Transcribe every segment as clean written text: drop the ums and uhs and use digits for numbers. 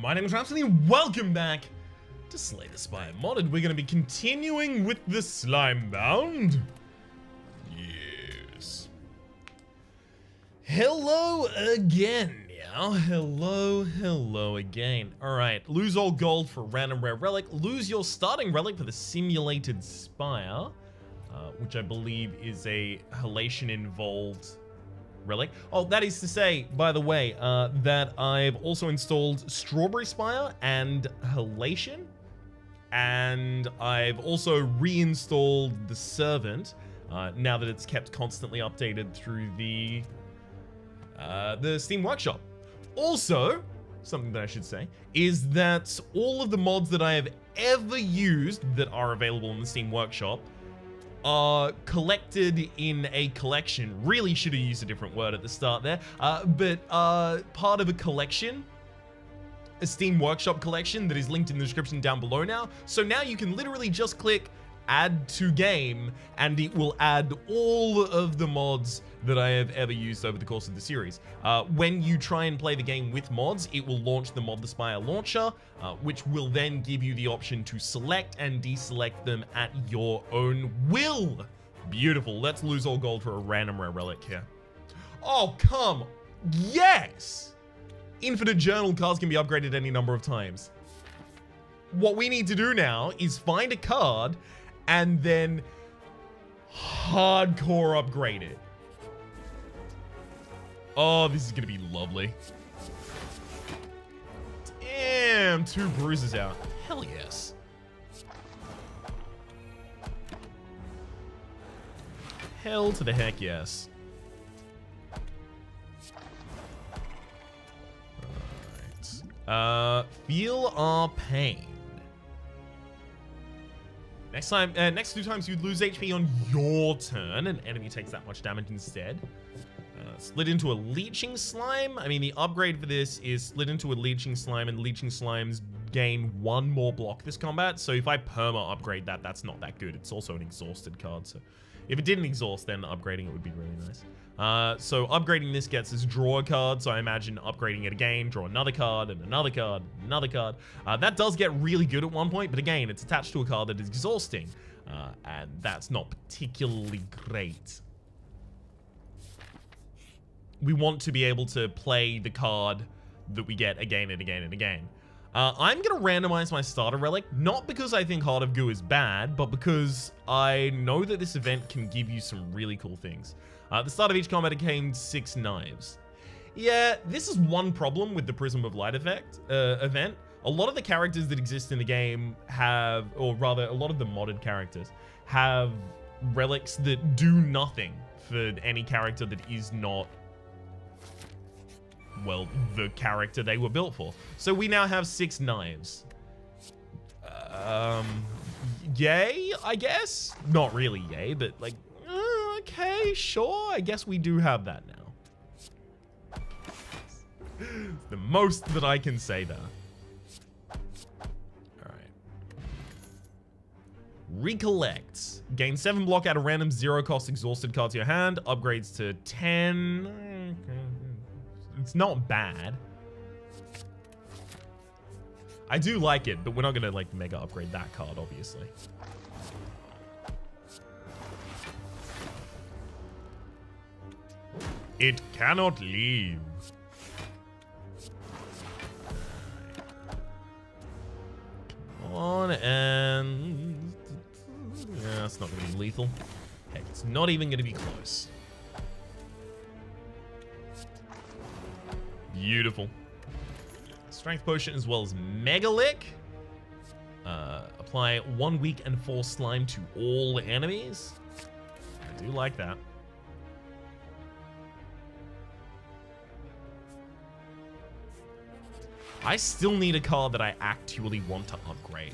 my name is Rhapsody and welcome back to Slay the Spire Modded. We're going to be continuing with the Slimebound. Yes. Hello again, now. Hello again. Alright, lose all gold for random rare relic. Lose your starting relic for the simulated Spire, which I believe is a halation involved relic. Oh, that is to say, by the way, that I've also installed Strawberry Spire and Halation, and I've also reinstalled the Servant now that it's kept constantly updated through the Steam Workshop. Also, something that I should say is that all of the mods that I have ever used that are available in the Steam Workshop are collected in a collection. Really should have used a different word at the start there, but part of a collection, a Steam Workshop collection that is linked in the description down below now. So now you can literally just click add to game and it will add all of the mods that I have ever used over the course of the series. When you try and play the game with mods, it will launch the Mod the Spire launcher, which will then give you the option to select and deselect them at your own will. Beautiful. Let's lose all gold for a random rare relic here. Oh, come. Yes! Infinite journal cards can be upgraded any number of times. What we need to do now is find a card and then hardcore upgrade it. Oh, this is gonna be lovely. Damn, 2 bruises out. Hell yes. Hell to the heck yes. Alright. Feel our pain. Next time, next 2 times you lose HP on your turn, an enemy takes that much damage instead. Split into a leeching slime. I mean, the upgrade for this is split into a leeching slime, and leeching slimes gain 1 more block this combat. So if I perma upgrade that, that's not that good. It's also an exhausted card, so if it didn't exhaust, then upgrading it would be really nice. So upgrading this gets us draw a card, so I imagine upgrading it again, draw another card, and another card, and another card. That does get really good at one point, but again, it's attached to a card that is exhausting, and that's not particularly great. We want to be able to play the card that we get again and again and again. I'm going to randomize my starter relic, not because I think Heart of Goo is bad, but because I know that this event can give you some really cool things. At the start of each combat, it came 6 knives. Yeah, this is one problem with the Prism of Light effect event. A lot of the characters that exist in the game have, or rather, a lot of the modded characters have relics that do nothing for any character that is not, well, the character they were built for. So we now have 6 knives. Yay, I guess? Not really yay, but like, okay, sure. I guess we do have that now. It's the most that I can say there. Alright. Recollect. Gain 7 block out of random 0 cost exhausted card to your hand. Upgrades to 10. It's not bad. I do like it, but we're not gonna like mega upgrade that card, obviously. It cannot leave. Come on, and yeah, it's not gonna be lethal. Heck, it's not even gonna be close. Beautiful. Strength potion as well as Megalick. Apply 1 weak and 4 slime to all enemies. I do like that. I still need a card that I actually want to upgrade.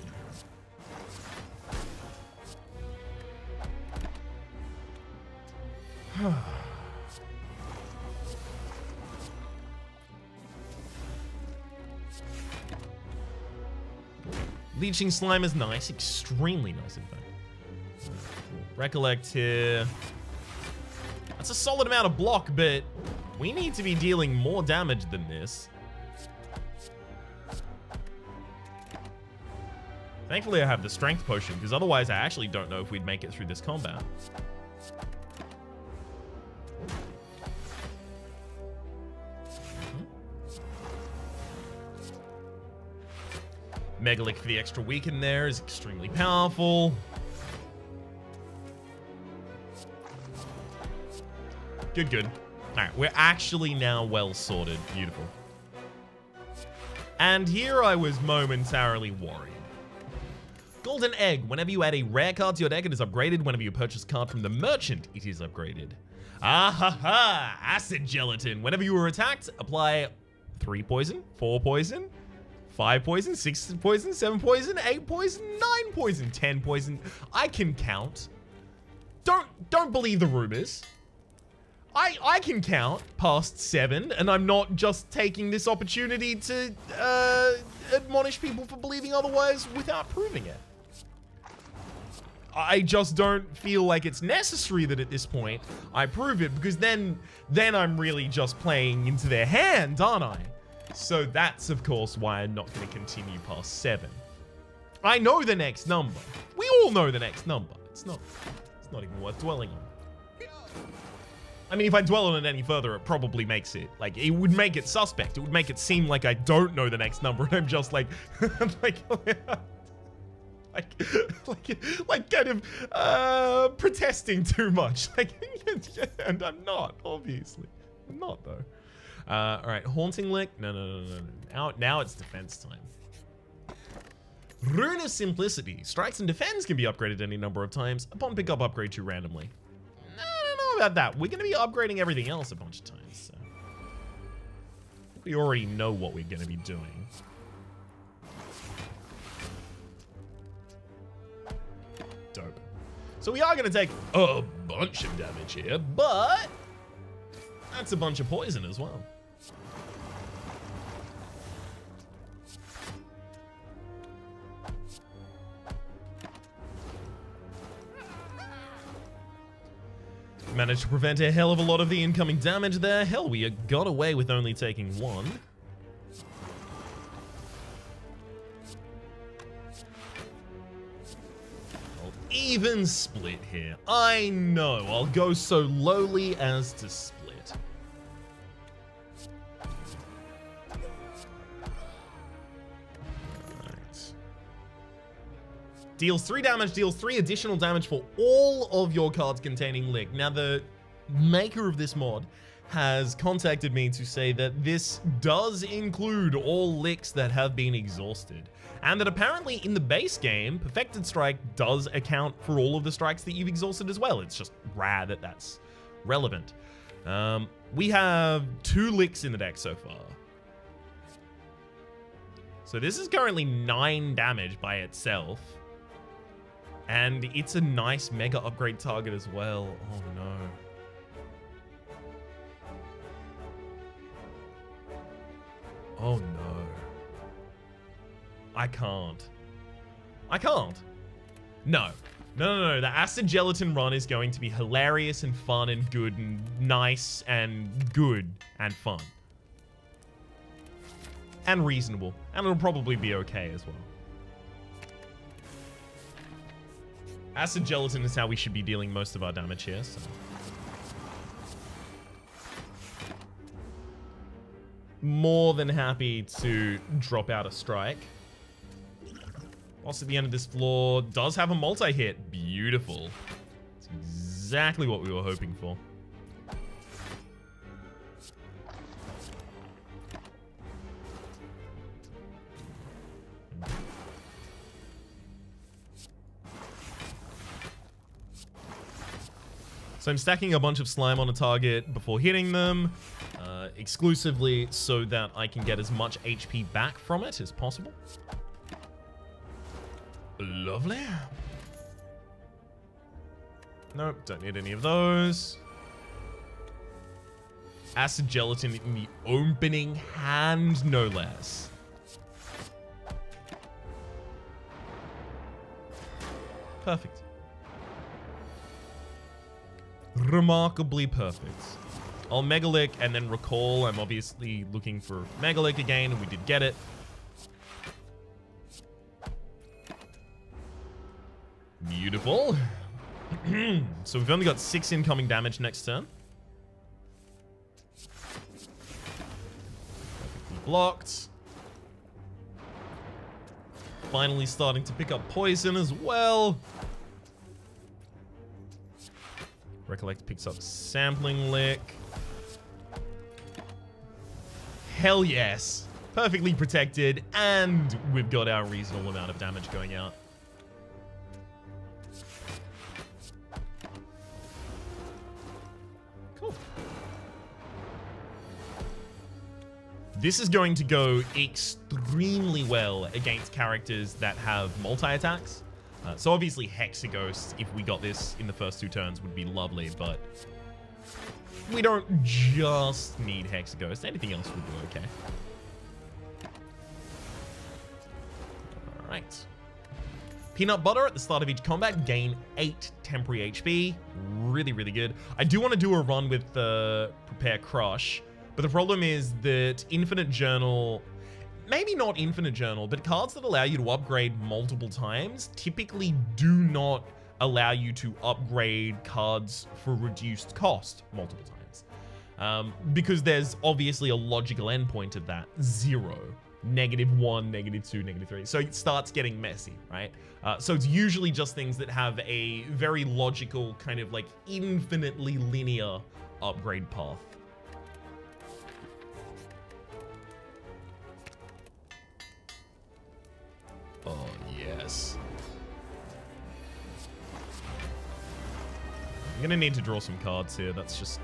Leeching slime is nice, extremely nice in fact. Recollect here. That's a solid amount of block, but we need to be dealing more damage than this. Thankfully, I have the strength potion, because otherwise I actually don't know if we'd make it through this combat. Megalick for the extra weaken there is extremely powerful. Good, good. Alright, we're actually now well sorted. Beautiful. And here I was momentarily worried. Golden Egg. Whenever you add a rare card to your deck, it is upgraded. Whenever you purchase a card from the merchant, it is upgraded. Ah ha ha! Acid Gelatin. Whenever you are attacked, apply 3 poison, 4 poison, 5 poison, 6 poison, 7 poison, 8 poison, 9 poison, 10 poison. I can count. Don't believe the rumors. I can count past 7, and I'm not just taking this opportunity to admonish people for believing otherwise without proving it. I just don't feel like it's necessary that at this point I prove it, because then I'm really just playing into their hand, aren't I? So that's, of course, why I'm not going to continue past 7. I know the next number. We all know the next number. It's not even worth dwelling on. I mean, if I dwell on it any further, it probably makes it, like, it would make it suspect. It would make it seem like I don't know the next number, and I'm just like, like kind of protesting too much. Like, and I'm not, obviously. I'm not, though. All right, Haunting Lick. No. Now it's defense time. Rune of Simplicity. Strikes and defense can be upgraded any number of times. Upon pickup, upgrade to randomly. I don't know about that. We're going to be upgrading everything else a bunch of times. So. We already know what we're going to be doing. Dope. So we are going to take a bunch of damage here, but that's a bunch of poison as well. Managed to prevent a hell of a lot of the incoming damage there. Hell, we got away with only taking 1. I'll even split here. I know, I'll go so lowly as to split. Deals 3 damage, deals 3 additional damage for all of your cards containing Lick. Now, the maker of this mod has contacted me to say that this does include all Licks that have been exhausted. And that apparently in the base game, Perfected Strike does account for all of the strikes that you've exhausted as well. It's just rare that that's relevant. We have 2 Licks in the deck so far. So this is currently 9 damage by itself. And it's a nice mega upgrade target as well. Oh no. Oh no. I can't. No. No. The Acid Gelatin run is going to be hilarious and fun and good and nice and good and fun. And reasonable. And it'll probably be okay as well. Acid Gelatin is how we should be dealing most of our damage here, so. More than happy to drop out a strike. Boss at the end of this floor does have a multi-hit. Beautiful. That's exactly what we were hoping for. So I'm stacking a bunch of slime on a target before hitting them, exclusively so that I can get as much HP back from it as possible. Lovely. Nope, don't need any of those. Acid Gelatin in the opening hand, no less. Perfect. Remarkably perfect. I'll Megalick and then recall. I'm obviously looking for Megalick again, and we did get it. Beautiful. So we've only got 6 incoming damage next turn. Perfectly blocked. Finally starting to pick up poison as well. Recollect picks up Sampling Lick. Hell yes. Perfectly protected, and we've got our reasonable amount of damage going out. Cool. This is going to go extremely well against characters that have multi-attacks. So obviously Hexaghost, if we got this in the first 2 turns, would be lovely, but we don't just need Hexaghost. Anything else would be okay. Alright. Peanut Butter at the start of each combat, gain 8 temporary HP. Really, really good. I do want to do a run with the Prepare Crush, but the problem is that Infinite Journal... Maybe not Infinite Journal, but cards that allow you to upgrade multiple times typically do not allow you to upgrade cards for reduced cost multiple times. Because there's obviously a logical endpoint of that. 0, -1, -2, -3. So it starts getting messy, right? So it's usually just things that have a very logical, kind of like infinitely linear upgrade path. Oh, yes. I'm gonna need to draw some cards here. That's just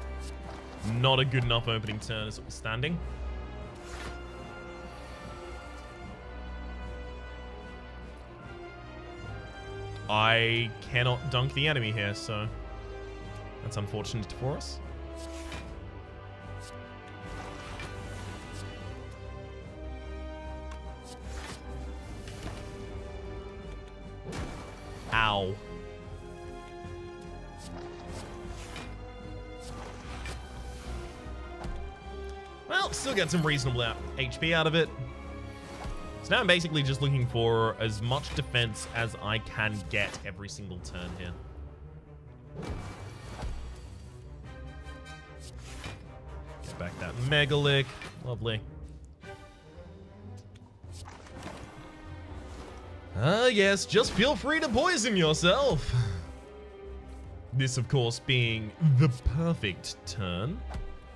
not a good enough opening turn as it was standing. I cannot dunk the enemy here, so that's unfortunate for us. Ow. Well, still get some reasonable HP out of it. So now I'm basically just looking for as much defense as I can get every single turn here. Get back that Megalick. Lovely. Yes, just feel free to poison yourself. This, of course, being the perfect turn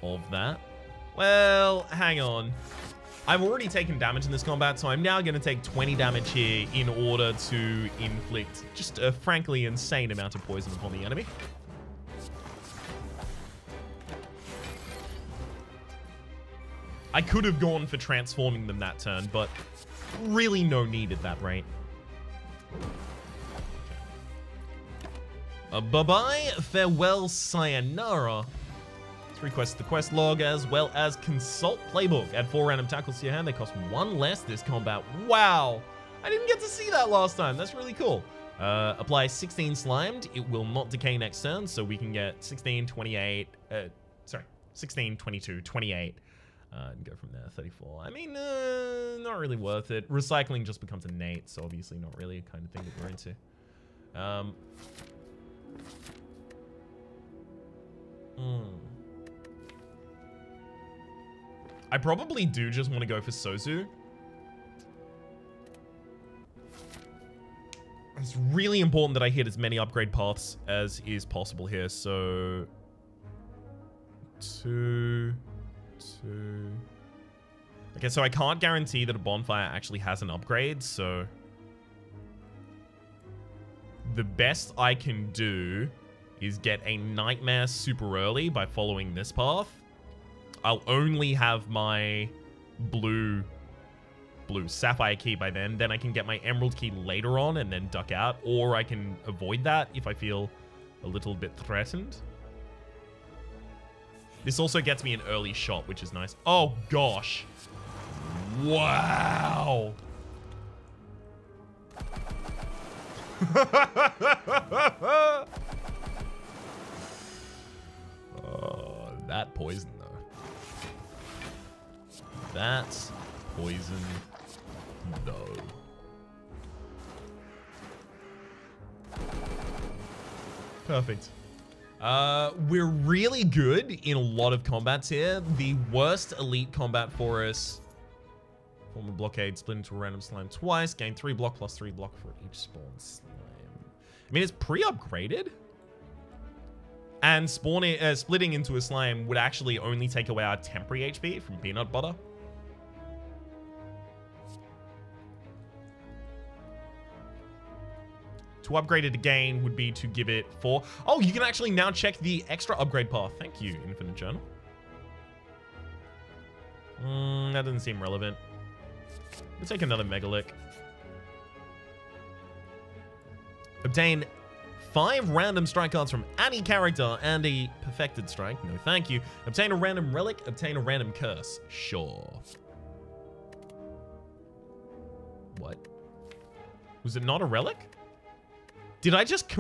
of that. Well, hang on. I've already taken damage in this combat, so I'm now going to take 20 damage here in order to inflict just a frankly insane amount of poison upon the enemy. I could have gone for transforming them that turn, but really no need at that rate. Bye-bye, farewell, sayonara. Request the quest log as well as consult playbook. Add 4 random tackles to your hand. They cost 1 less this combat. Wow. I didn't get to see that last time. That's really cool. Apply 16 slimed. It will not decay next turn, so we can get 16, 28, 16, 22, 28, and go from there. 34. I mean, not really worth it. Recycling just becomes innate, so obviously not really a kind of thing that we're into. I probably do just want to go for Sozu. It's really important that I hit as many upgrade paths as is possible here. So 2, 2. Okay, so I can't guarantee that a bonfire actually has an upgrade. So the best I can do is get a nightmare super early by following this path. I'll only have my blue sapphire key by then. Then I can get my emerald key later on and then duck out. Or I can avoid that if I feel a little bit threatened. This also gets me an early shot, which is nice. Oh, gosh. Wow. Oh, that poison, though. That's poison, though. Perfect. We're really good in a lot of combats here. The worst elite combat for us. Form a blockade, split into a random slime twice. Gain 3 block plus 3 block for each spawn slime. I mean, it's pre-upgraded. And splitting into a slime would actually only take away our temporary HP from peanut butter. To upgrade it again would be to give it 4. Oh, you can actually now check the extra upgrade path. Thank you, Infinite Journal. That doesn't seem relevant. We'll take another Megalick. Obtain 5 random strike cards from any character and a perfected strike. No, thank you. Obtain a random relic. Obtain a random curse. Sure. What? Was it not a relic? Did I just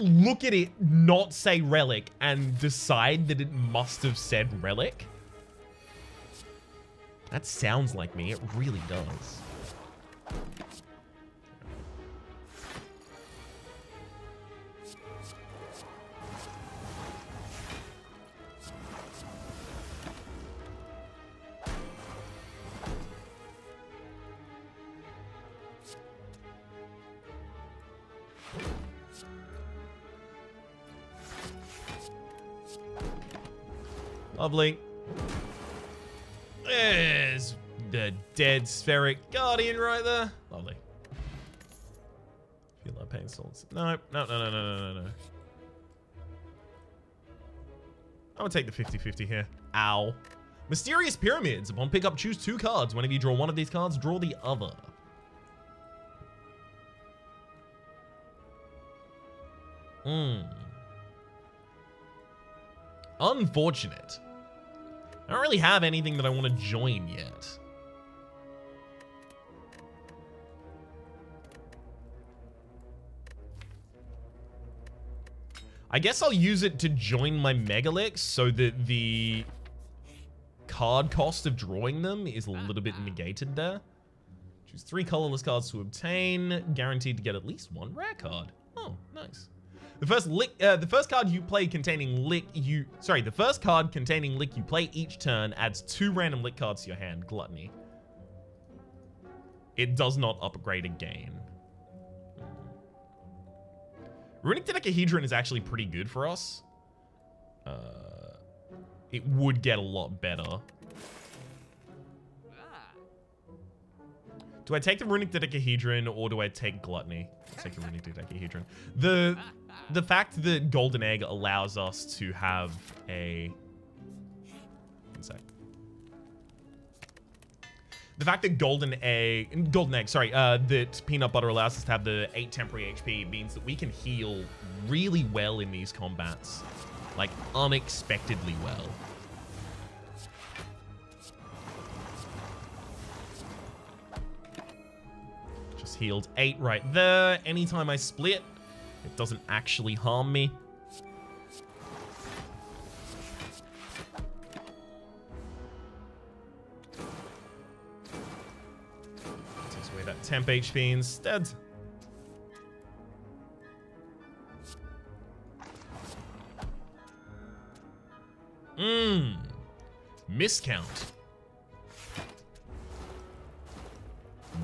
look at it, not say relic, and decide that it must have said relic? That sounds like me. It really does. Lovely. There's the dead spheric guardian right there. Lovely. Feel like pain souls. No. I'm gonna take the 50-50 here. Ow. Mysterious Pyramids. Upon pickup, choose 2 cards. Whenever you draw one of these cards, draw the other. Unfortunate. I don't really have anything that I want to join yet. I guess I'll use it to join my Megalick so that the card cost of drawing them is a little bit negated there. Choose 3 colorless cards to obtain, guaranteed to get at least 1 rare card. Oh, nice. The first card you play containing lick you play each turn adds 2 random lick cards to your hand. Gluttony. It does not upgrade again. Runic Dodecahedron is actually pretty good for us. It would get a lot better. Do I take the Runic Dodecahedron or do I take Gluttony? I'll take the Runic Dodecahedron. The fact that Golden Egg allows us to have a... One sec. The fact that that Peanut Butter allows us to have the 8 temporary HP means that we can heal really well in these combats. Like, unexpectedly well. Just healed 8 right there. Anytime I split, it doesn't actually harm me. Takes away that temp HP instead. Miscount.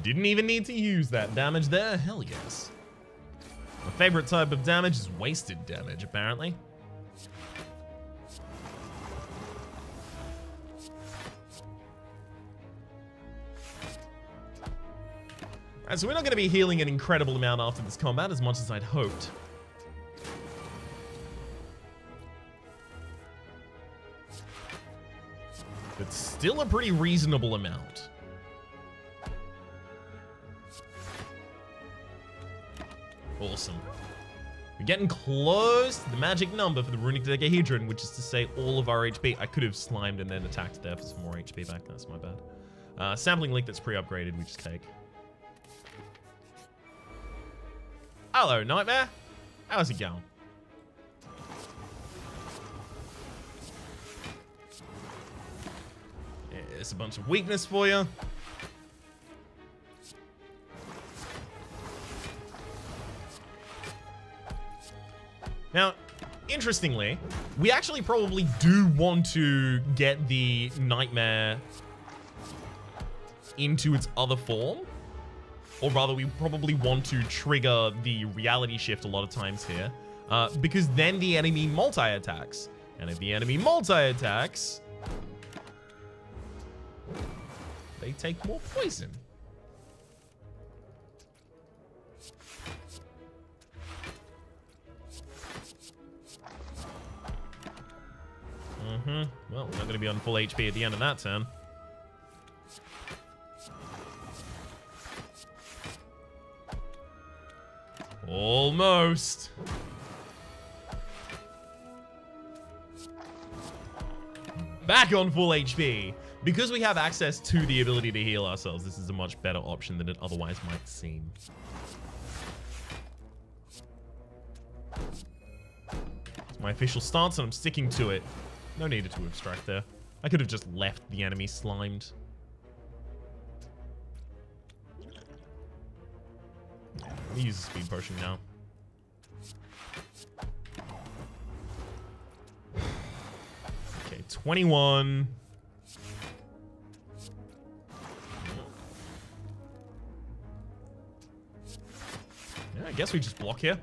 Didn't even need to use that damage there. Hell yes. My favorite type of damage is wasted damage, apparently. Alright, so we're not going to be healing an incredible amount after this combat, as much as I'd hoped. But still a pretty reasonable amount. Awesome. We're getting close to the magic number for the Runic Dodecahedron, which is to say all of our HP. I could have slimed and then attacked there for some more HP back. That's my bad. Sampling link that's pre-upgraded, we just take. Hello, Nightmare. How's it going? There's a bunch of weakness for you. Now, interestingly, we actually probably do want to get the Nightmare into its other form. Or rather, we probably want to trigger the reality shift a lot of times here. Because then the enemy multi-attacks. And if the enemy multi-attacks, they take more poison. Well, we're not going to be on full HP at the end of that turn. Almost. Back on full HP. Because we have access to the ability to heal ourselves, this is a much better option than it otherwise might seem. It's my official stance and I'm sticking to it. No need to abstract there. I could have just left the enemy slimed. Let me use a speed potion now. Okay, 21. Yeah, I guess we just block here.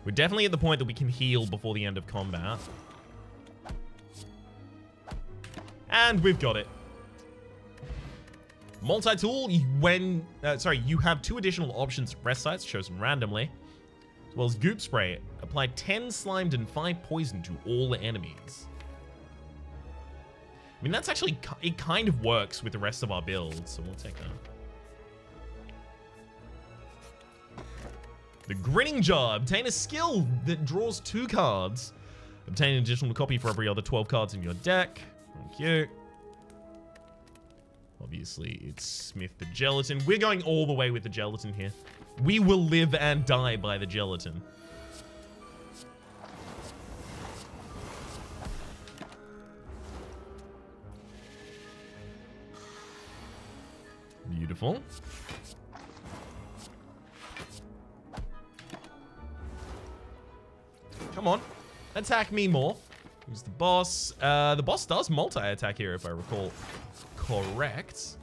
We're definitely at the point that we can heal before the end of combat. And we've got it. Multi-tool, you have 2 additional options at rest sites chosen randomly, as well as Goop Spray. Apply 10 slimed and 5 poison to all the enemies. I mean, that's actually, it kind of works with the rest of our builds, so we'll take that. The Grinning Jar. Obtain a skill that draws 2 cards. Obtain an additional copy for every other 12 cards in your deck. Thank you. Obviously, it's Smith the Gelatin. We're going all the way with the Gelatin here. We will live and die by the Gelatin. Beautiful. Come on. Attack me more. Who's the boss? The boss does multi-attack here, if I recall correct.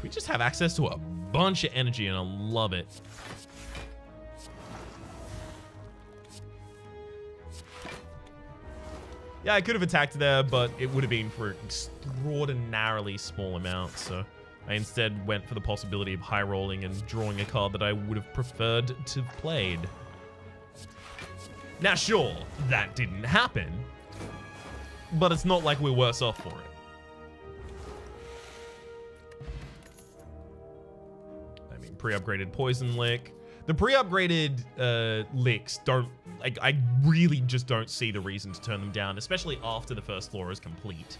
We just have access to a bunch of energy and I love it. Yeah, I could have attacked there, but it would have been for an extraordinarily small amount, so I instead went for the possibility of high rolling and drawing a card that I would have preferred to have played. Now, sure, that didn't happen, but it's not like we're worse off for it. I mean, pre-upgraded Poison Lick. The pre-upgraded licks don't, like, I really just don't see the reason to turn them down, especially after the first floor is complete.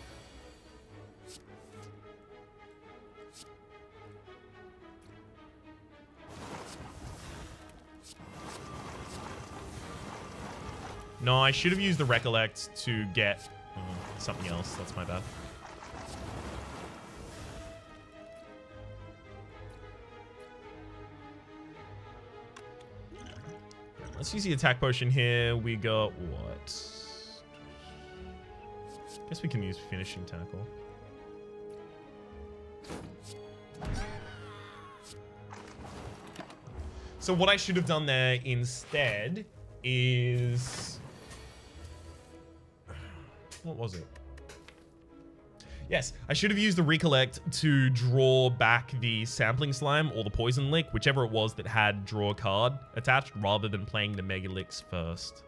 No, I should have used the Recollect to get something else. That's my bad. Let's use the attack potion here. We got what? Guess we can use finishing tackle. So what I should have done there instead is... What was it? Yes, I should have used the Recollect to draw back the Sampling Slime or the Poison Lick, whichever it was that had draw a card attached, rather than playing the Mega Licks first.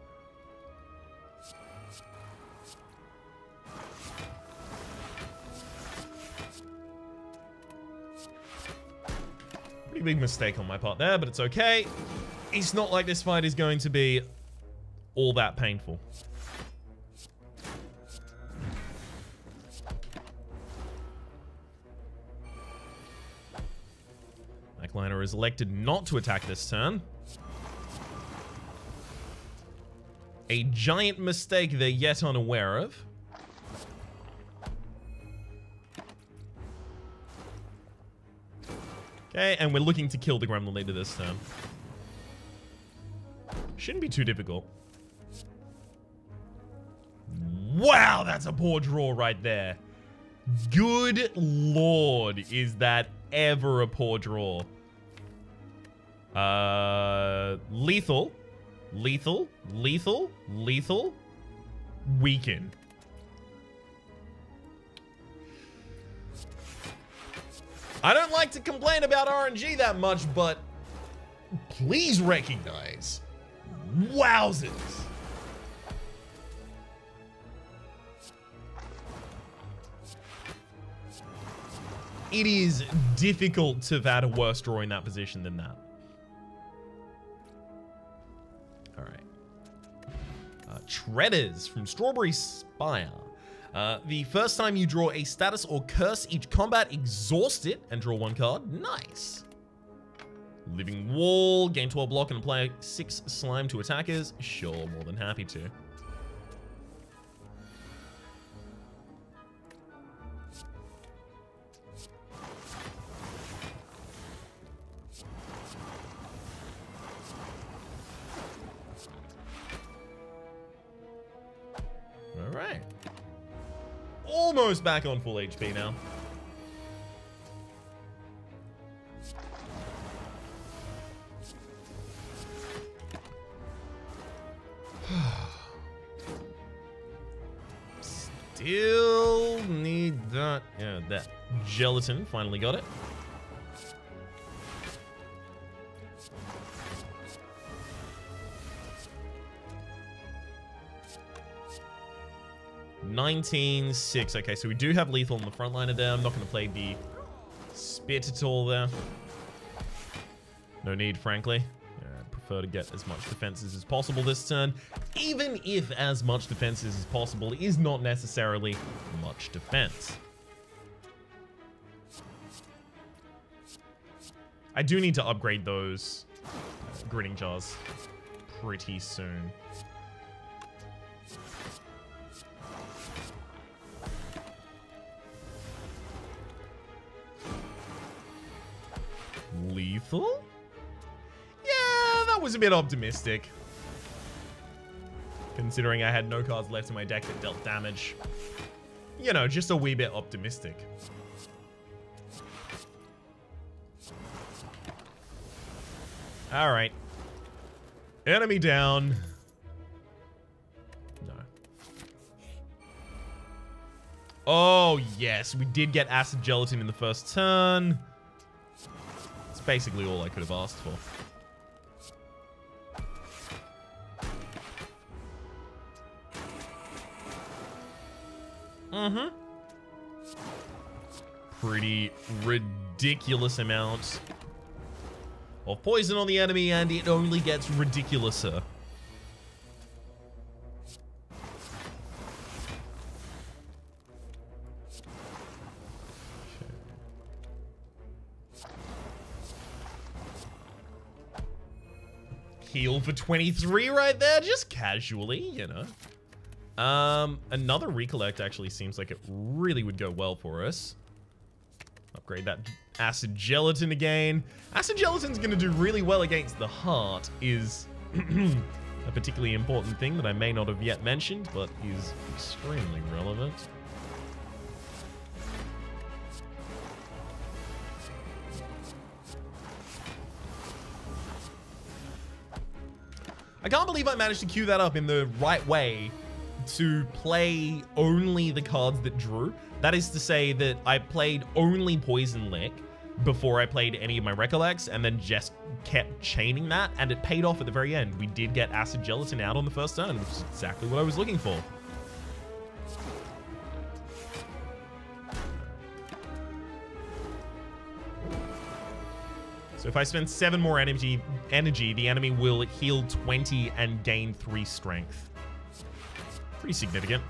Pretty big mistake on my part there, but it's okay. It's not like this fight is going to be all that painful. Liner is elected not to attack this turn. A giant mistake they're yet unaware of. Okay, and we're looking to kill the Gremlin Leader this turn. Shouldn't be too difficult. Wow, that's a poor draw right there. Good lord, is that ever a poor draw. Lethal. Lethal. Lethal. Lethal. Weaken. I don't like to complain about RNG that much, but please recognize. Wowzers. It is difficult to have had a worse draw in that position than that. All right. Treaders from Strawberry Spire. The first time you draw a status or curse each combat, exhaust it and draw 1 card. Nice. Living Wall, gain 12 block and apply 6 slime to attackers. Sure, more than happy to. All right. Almost back on full HP now. Still need that. Yeah, that gelatin. Finally got it. $19.6. Okay, so we do have lethal on the front line of there. I'm not going to play the spit at all there. No need, frankly. I prefer to get as much defenses as possible this turn, even if as much defenses as possible is not necessarily much defense. I do need to upgrade those grinning jars pretty soon. Lethal? Yeah, that was a bit optimistic. Considering I had no cards left in my deck that dealt damage. You know, just a wee bit optimistic. Alright. Enemy down. No. Oh, yes. We did get Acid Gelatin in the first turn. It's basically all I could have asked for. Mm-hmm. Pretty ridiculous amount of poison on the enemy, and it only gets ridiculouser. Heal for 23 right there, just casually, you know. Another Recollect actually seems like it really would go well for us. Upgrade that Acid Gelatin again. Acid Gelatin's going to do really well against the heart, is a particularly important thing that I may not have yet mentioned, but is extremely relevant. I can't believe I managed to queue that up in the right way to play only the cards that drew. That is to say that I played only Poison Lick before I played any of my Recollects, and then just kept chaining that, and it paid off at the very end. We did get Acid Gelatin out on the first turn, which is exactly what I was looking for. So if I spend 7 more energy, the enemy will heal 20 and gain 3 strength. Pretty significant.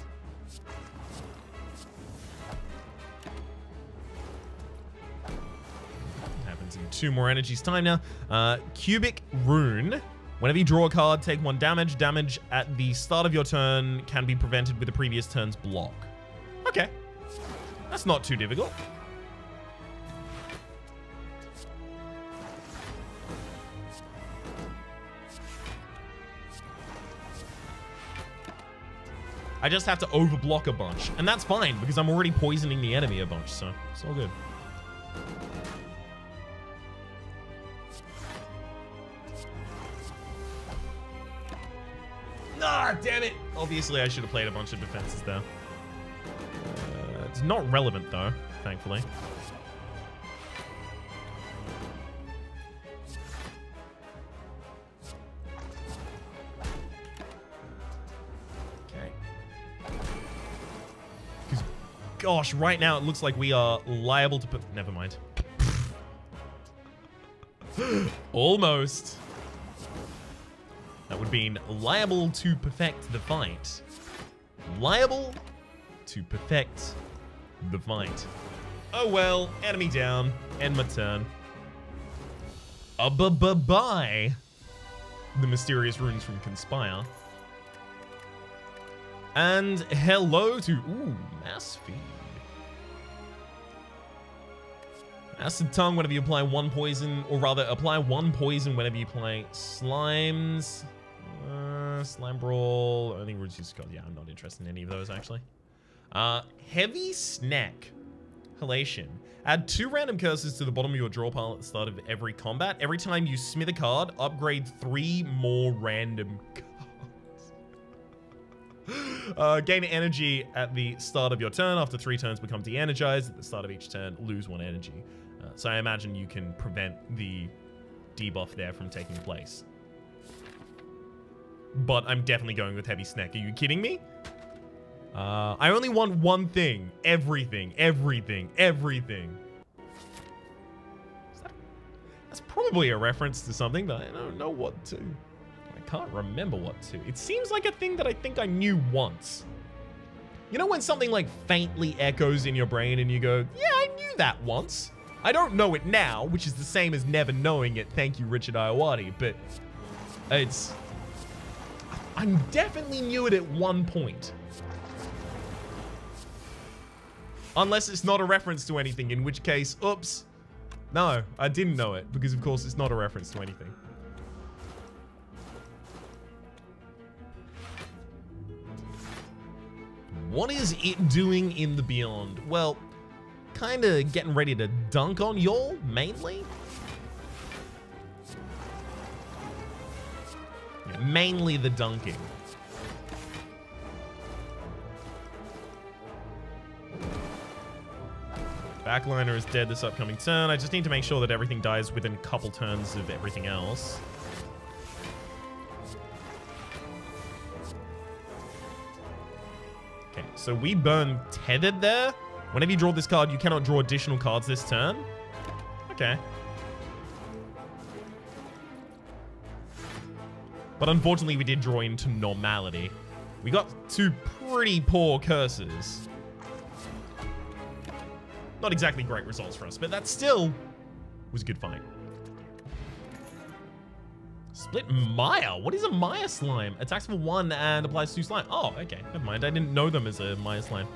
Happens in 2 more energies time now. Cubic Rune. Whenever you draw a card, take 1 damage. Damage at the start of your turn can be prevented with the previous turn's block. Okay. That's not too difficult. I just have to overblock a bunch. And that's fine, because I'm already poisoning the enemy a bunch, so it's all good. Ah, damn it! Obviously, I should have played a bunch of defenses there. It's not relevant, though, thankfully. Okay. Because, gosh, right now it looks like we are liable to put... Never mind. Almost. That would be liable to perfect the fight. Liable to perfect the fight. Oh well, enemy down. End my turn. Bye. The mysterious runes from Conspire. And hello to... Ooh, mass feed. Acid Tongue whenever you apply one poison, or rather, apply one poison whenever you play Slimes. Slime Brawl, only reduces cost. Yeah, I'm not interested in any of those, actually. Heavy Snack. Halation. Add 2 random curses to the bottom of your draw pile at the start of every combat. Every time you smith a card, upgrade 3 more random cards. Gain energy at the start of your turn. After 3 turns, become de-energized. At the start of each turn, lose 1 energy. So I imagine you can prevent the debuff there from taking place. But I'm definitely going with Heavy Snack. Are you kidding me? I only want one thing. Everything. That's probably a reference to something, but I don't know what to. I can't remember what to. It seems like a thing that I think I knew once. You know when something like faintly echoes in your brain and you go, yeah, I knew that once. I don't know it now, which is the same as never knowing it. Thank you, Richard Iowati. But it's... I definitely knew it at one point. Unless it's not a reference to anything, in which case, oops. No, I didn't know it, because of course it's not a reference to anything. What is it doing in the Beyond? Well, kinda getting ready to dunk on y'all, mainly. Mainly the dunking. Backliner is dead this upcoming turn. I just need to make sure that everything dies within a couple turns of everything else. Okay, so we burn Tethered there. Whenever you draw this card, you cannot draw additional cards this turn. Okay. But unfortunately, we did draw into Normality. We got 2 pretty poor curses. Not exactly great results for us, but that still was a good fight. Split Maya? What is a Maya slime? Attacks for 1 and applies 2 slime. Oh, okay. Never mind. I didn't know them as a Maya slime.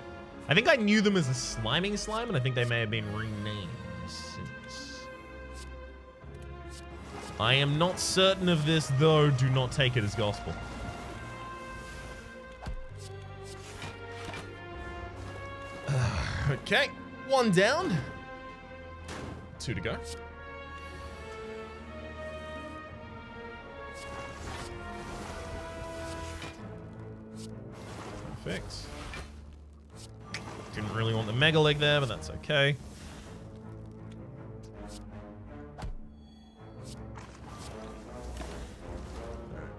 I think I knew them as a sliming slime, and I think they may have been renamed since. I am not certain of this, though. Do not take it as gospel. Okay. 1 down. 2 to go. Perfect. Didn't really want the Mega Leg there, but that's okay.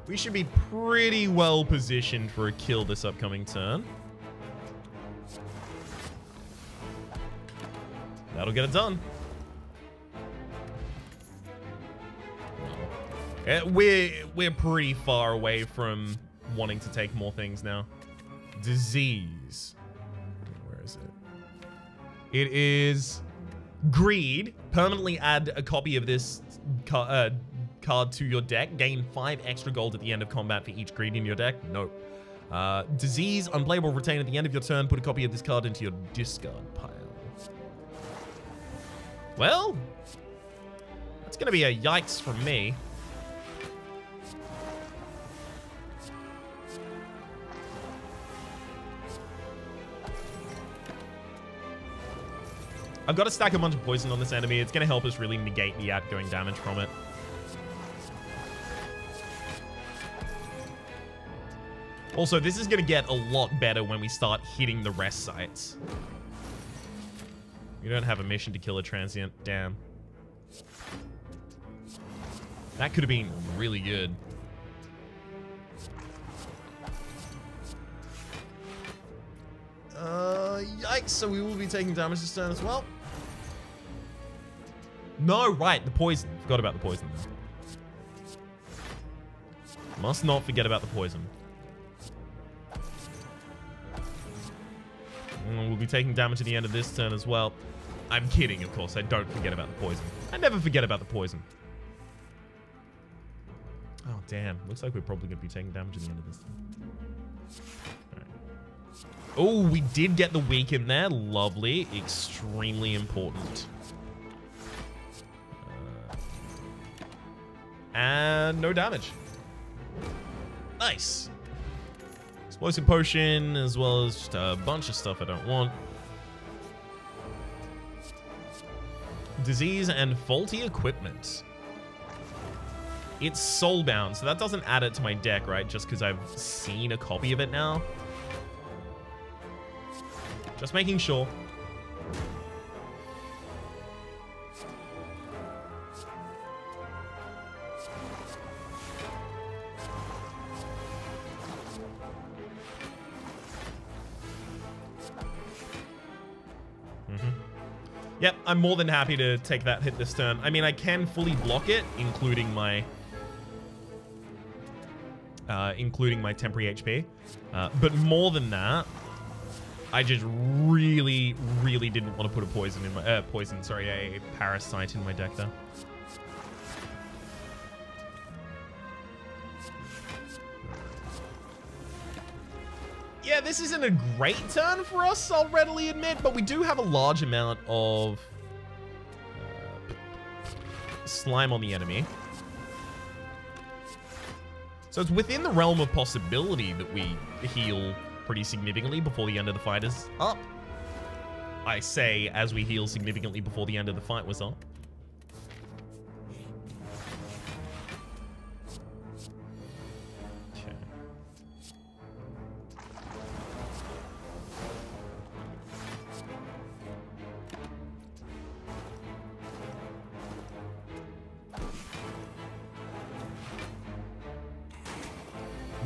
We should be pretty well positioned for a kill this upcoming turn. That'll get it done. We're pretty far away from wanting to take more things now. Disease. Where is it? It is Greed. Permanently add a copy of this card to your deck. Gain 5 extra gold at the end of combat for each greed in your deck. No. Disease. Unplayable. Retain at the end of your turn. Put a copy of this card into your discard pile. Well, that's going to be a yikes from me. I've got to stack a bunch of poison on this enemy. It's going to help us really negate the outgoing damage from it. Also, this is going to get a lot better when we start hitting the rest sites. We don't have a mission to kill a transient. Damn. That could have been really good. Yikes. So we will be taking damage this turn as well. No, right. The poison. Forgot about the poison. Must not forget about the poison. We'll be taking damage at the end of this turn as well. I'm kidding, of course. I don't forget about the poison. I never forget about the poison. Oh, damn. Looks like we're probably going to be taking damage at the end of this turn. Right. Oh, we did get the weak in there. Lovely. Extremely important. And no damage. Nice. Explosive potion, as well as just a bunch of stuff I don't want. Disease and faulty equipment. It's soulbound, so that doesn't add it to my deck, right? Just because I've seen a copy of it now. Just making sure. Yep, I'm more than happy to take that hit this turn. I mean, I can fully block it, including my temporary HP. But more than that, I just really, really didn't want to put a poison in my a parasite in my deck there. Yeah, this isn't a great turn for us, I'll readily admit, but we do have a large amount of slime on the enemy. So it's within the realm of possibility that we heal pretty significantly before the end of the fight is up. I say as we heal significantly before the end of the fight was up.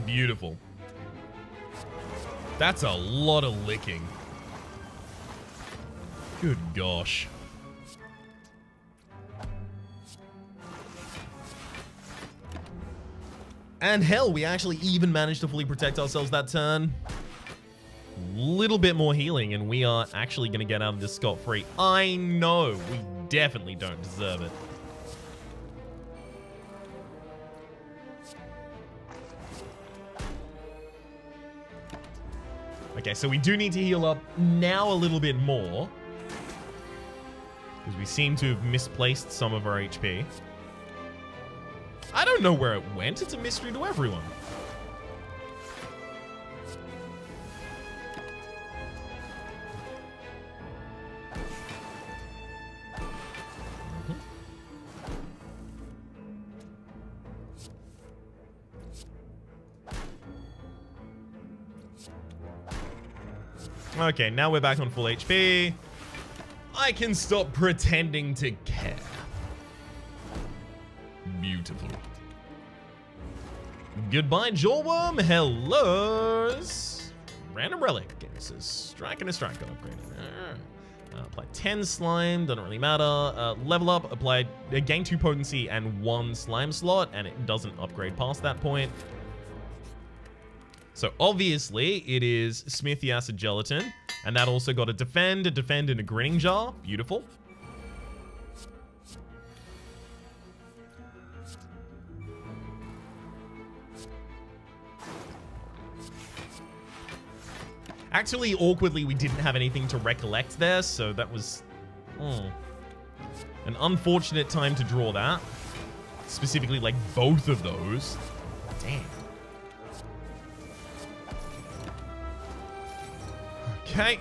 Beautiful. That's a lot of licking. Good gosh. And hell, we actually even managed to fully protect ourselves that turn. Little bit more healing and we are actually going to get out of this scot-free. I know, we definitely don't deserve it. Okay, so we do need to heal up now a little bit more. Because we seem to have misplaced some of our HP. I don't know where it went. It's a mystery to everyone. Okay, now we're back on full HP. I can stop pretending to care. Beautiful. Goodbye, Jawworm. Hello. Random relic. It's a strike and a strike. Got upgraded. Apply 10 slime. Doesn't really matter. Level up. Apply gain 2 potency and 1 slime slot, and it doesn't upgrade past that point. So obviously it is Smithy Acid Gelatin, and that also got a defend, and a grinning jar. Beautiful. Actually, awkwardly, we didn't have anything to recollect there, so that was an unfortunate time to draw that. Specifically, like, both of those. Damn. Okay.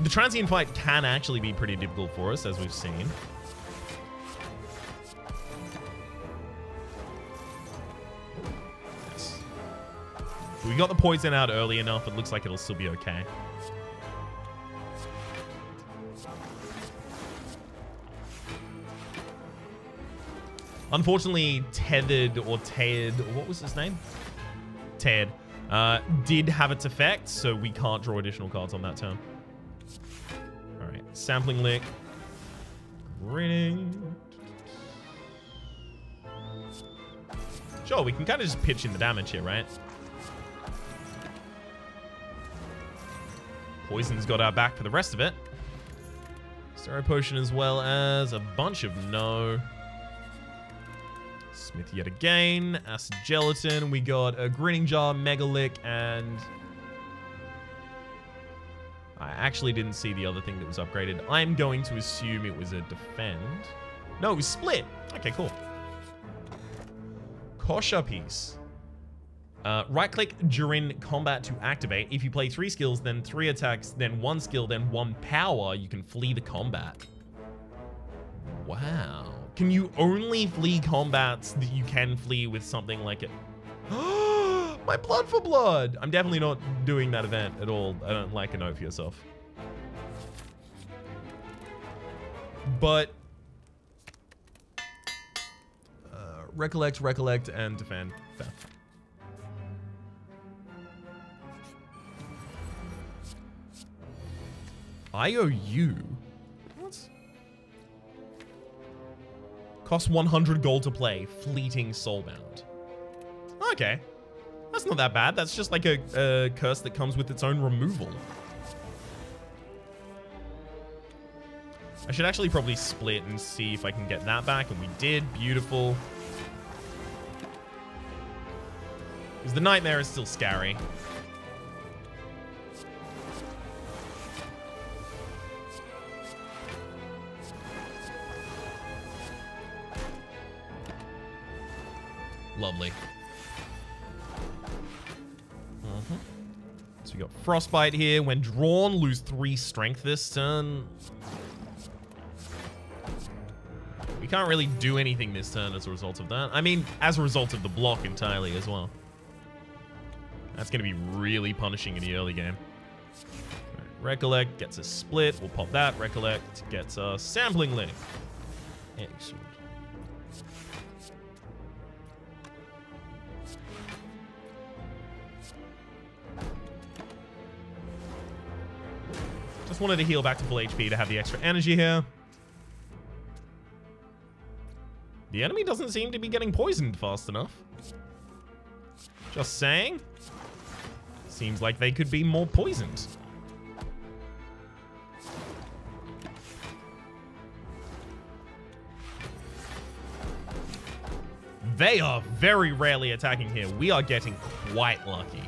The transient fight can actually be pretty difficult for us, as we've seen. Yes. We got the poison out early enough, it looks like it'll still be okay. Unfortunately, Tethered or Ted, what was his name? Ted, did have its effect, so we can't draw additional cards on that turn. All right, Sampling Lick. Grinning. Sure, we can kind of just pitch in the damage here, right? Poison's got our back for the rest of it. Stereo Potion as well as a bunch of no. Smith yet again. Acid Gelatin. We got a Grinning Jar, Megalick, and... I actually didn't see the other thing that was upgraded. I'm going to assume it was a Defend. No, it was Split. Okay, cool. Kosha Piece. Right-click during combat to activate. If you play 3 skills, then 3 attacks, then 1 skill, then 1 power, you can flee the combat. Wow. Can you only flee combats that you can flee with something like it? My Blood for Blood! I'm definitely not doing that event at all. I don't like a note for yourself. But... recollect, and defend. Fair. IOU? What? Costs 100 gold to play. Fleeting Soulbound. Okay. That's not that bad. That's just like a curse that comes with its own removal. I should actually probably split and see if I can get that back. And we did. Beautiful. Because the Nightmare is still scary. Lovely. So we got Frostbite here. When drawn, lose 3 strength this turn. We can't really do anything this turn as a result of that. I mean, as a result of the block entirely as well. That's going to be really punishing in the early game. Right, Recollect gets a split. We'll pop that. Recollect gets a Sampling Lick. Excellent. Just wanted to heal back to full HP to have the extra energy here. The enemy doesn't seem to be getting poisoned fast enough. Just saying. Seems like they could be more poisoned. They are very rarely attacking here. We are getting quite lucky.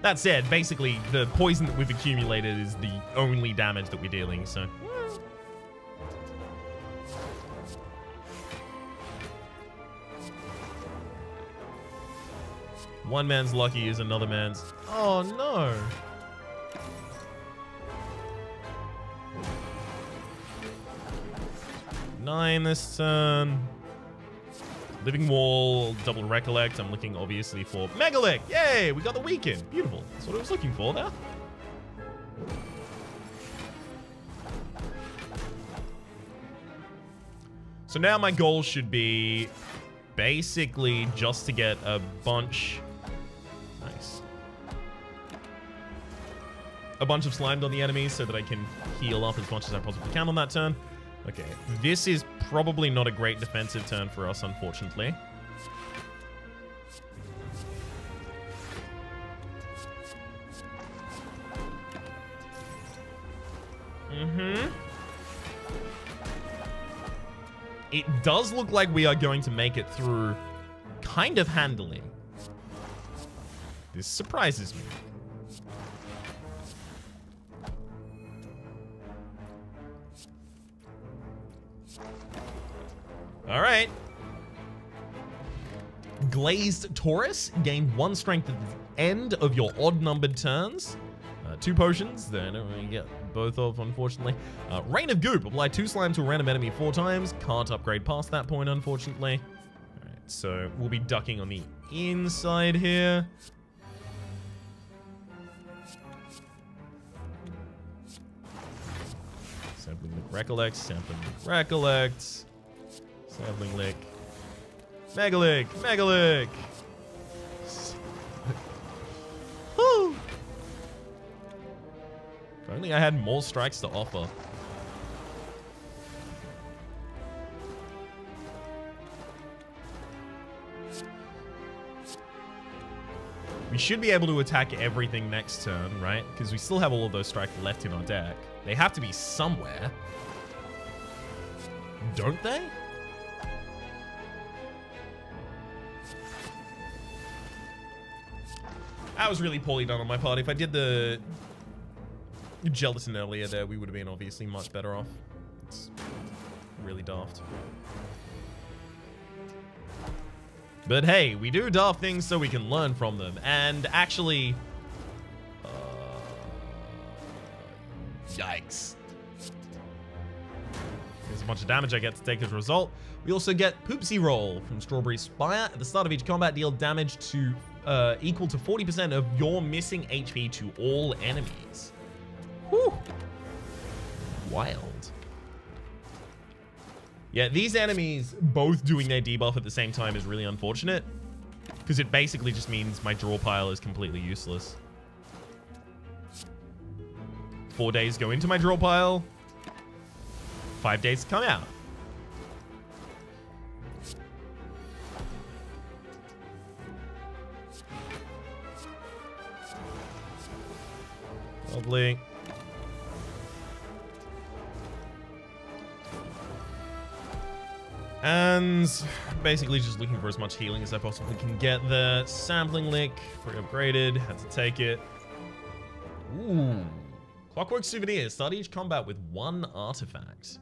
That said, basically, the poison that we've accumulated is the only damage that we're dealing, so... One man's lucky is another man's... Oh, no! Nine this turn. Living Wall, double Recollect. I'm looking obviously for Megalick. Yay, we got the weaken. Beautiful. That's what I was looking for there. So now my goal should be basically just to get a bunch. Nice. A bunch of slimed on the enemies so that I can heal up as much as I possibly can on that turn. Okay, this is probably not a great defensive turn for us, unfortunately. It does look like we are going to make it through kind of handily. This surprises me. All right. Glazed Taurus, gain 1 strength at the end of your odd-numbered turns. 2 potions, then we get both of, unfortunately. Rain of Goop, apply 2 slime to a random enemy 4 times. Can't upgrade past that point, unfortunately. Alright, so we'll be ducking on the inside here. Sampling Lick recollects, Sampling Lick recollects. Sampling Lick. Megalick! Megalick! Woo! If only I had more strikes to offer. We should be able to attack everything next turn, right? Because we still have all of those strikes left in our deck. They have to be somewhere. Don't they? That was really poorly done on my part. If I did the gelatin earlier there, we would have been obviously much better off. It's really daft. But hey, we do daft things so we can learn from them. And actually... yikes. There's a bunch of damage I get to take as a result. We also get Poopsie Roll from Strawberry Spire. At the start of each combat, deal damage to equal to 40% of your missing HP to all enemies. Whew. Wild. Yeah, these enemies both doing their debuff at the same time is really unfortunate, because it basically just means my draw pile is completely useless. 4 days go into my draw pile, 5 days come out. Lovely. And basically just looking for as much healing as I possibly can get there. Sampling Lick, pretty upgraded, had to take it. Ooh. Clockwork Souvenir, start each combat with 1 artifact.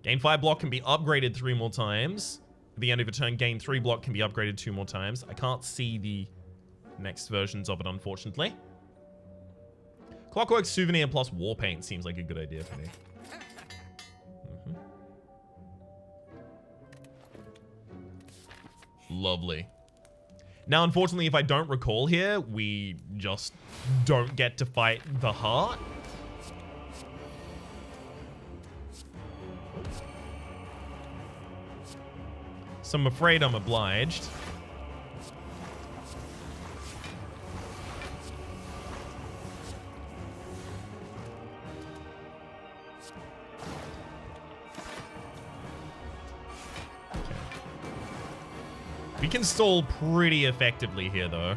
Gain 5 block can be upgraded 3 more times. At the end of a turn, gain 3 block can be upgraded 2 more times. I can't see the next versions of it, unfortunately. Clockwork Souvenir plus War Paint seems like a good idea for me. Lovely. Now, unfortunately, if I don't recall here, we just don't get to fight the heart. So I'm afraid I'm obliged. We can stall pretty effectively here, though.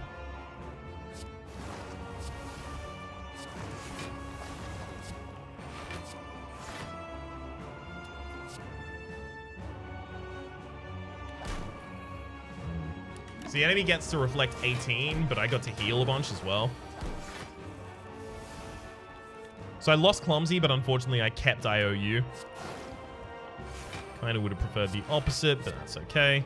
So the enemy gets to reflect 18, but I got to heal a bunch as well. So I lost Clumsy, but unfortunately I kept IOU. Kind of would have preferred the opposite, but that's okay.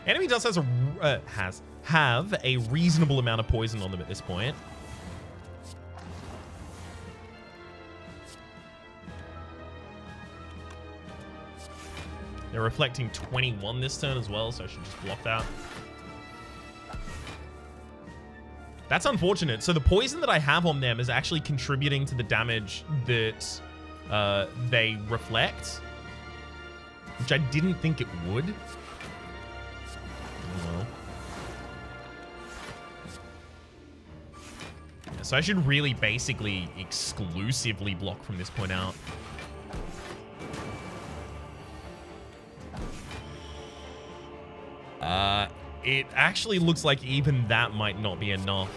Enemy does have a reasonable amount of poison on them at this point. They're reflecting 21 this turn as well, so I should just block that. That's unfortunate. So the poison that I have on them is actually contributing to the damage that they reflect, which I didn't think it would. So I should really basically exclusively block from this point out. It actually looks like even that might not be enough.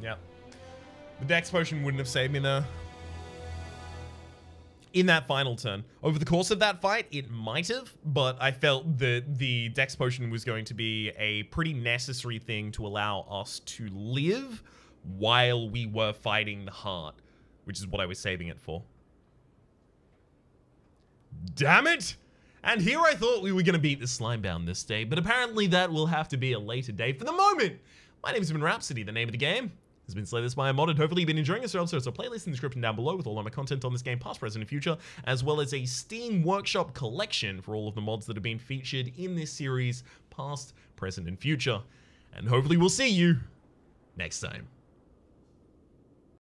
Yep. The Dex potion wouldn't have saved me there. in that final turn. Over the course of that fight, it might have, but I felt that the Dex Potion was going to be a pretty necessary thing to allow us to live while we were fighting the heart, which is what I was saving it for. Damn it! And here I thought we were going to beat the Slimebound this day, but apparently that will have to be a later day. For the moment, my name has been Rhapsody. The name of the game has been Slay This by a Modded. Hopefully you've been enjoying yourself. So it's a playlist in the description down below with all of my content on this game, past, present, and future, as well as a Steam Workshop collection for all of the mods that have been featured in this series, past, present, and future. And hopefully we'll see you next time.